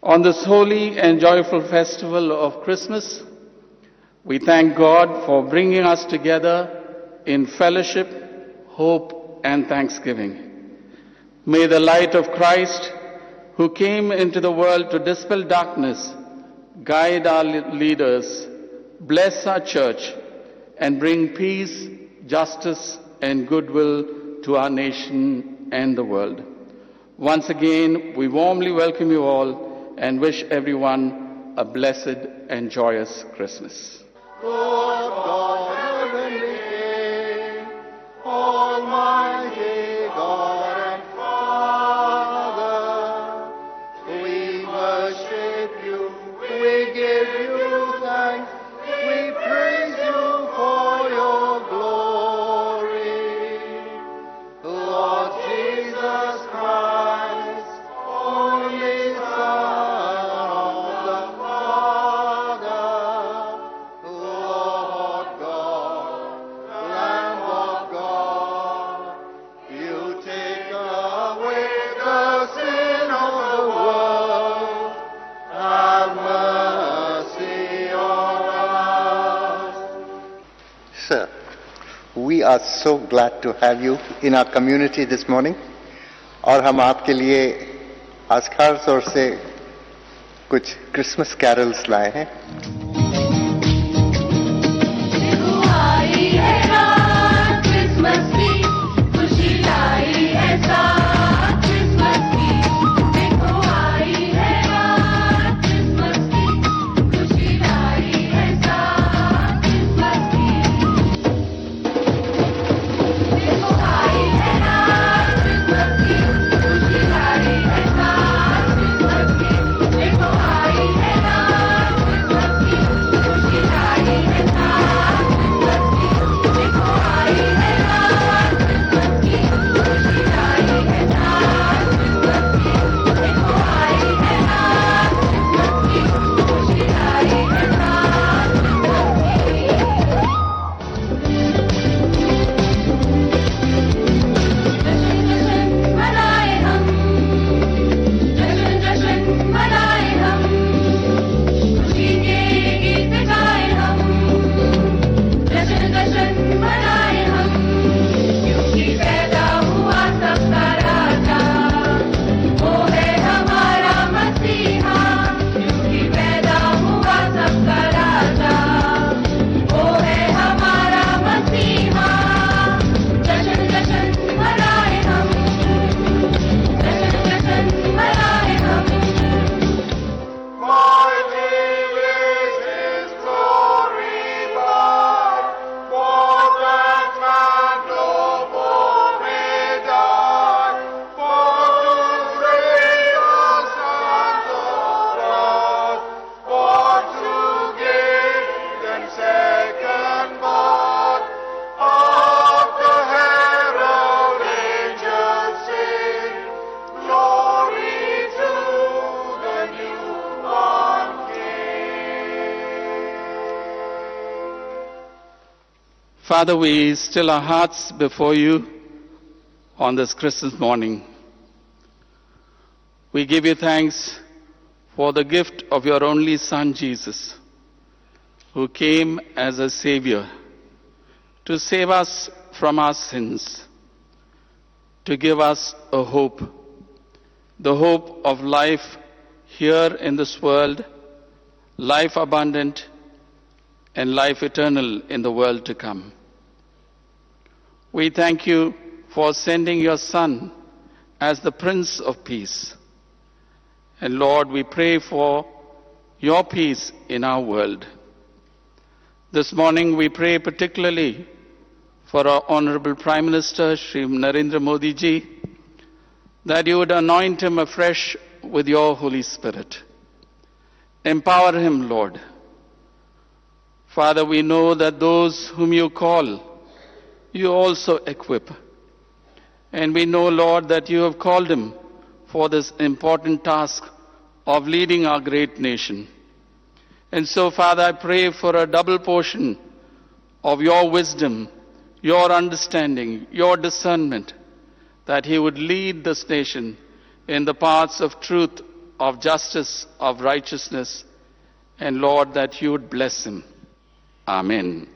On this holy and joyful festival of Christmas, we thank God for bringing us together in fellowship, hope, and thanksgiving. May the light of Christ, who came into the world to dispel darkness, guide our leaders, bless our church, and bring peace, justice, and goodwill to our nation and the world. Once again, we warmly welcome you all and wish everyone a blessed and joyous Christmas. Lord God, heavenly King, Almighty God and Father, we worship you, we give you thanks, we praise you for your glory. Lord Jesus Christ, only Son of the Father, Lord God, Lamb of God, you take away the sin of the world. Have mercy on us. Sir, we are so glad to have you in our community this morning. और हम आपके लिए आज खास तौर से कुछ Christmas carols लाए हैं. Father, we still our hearts before you on this Christmas morning. We give you thanks for the gift of your only Son, Jesus, who came as a Savior to save us from our sins, to give us a hope, the hope of life here in this world, life abundant, and life eternal in the world to come. We thank you for sending your Son as the Prince of Peace. And Lord, we pray for your peace in our world. This morning we pray particularly for our Honorable Prime Minister, Shri Narendra Modi ji, that you would anoint him afresh with your Holy Spirit. Empower him, Lord. Father, we know that those whom you call, you also equip. And we know, Lord, that you have called him for this important task of leading our great nation. And so, Father, I pray for a double portion of your wisdom, your understanding, your discernment, that he would lead this nation in the paths of truth of justice, of righteousness, and Lord, that you would bless him. Amen.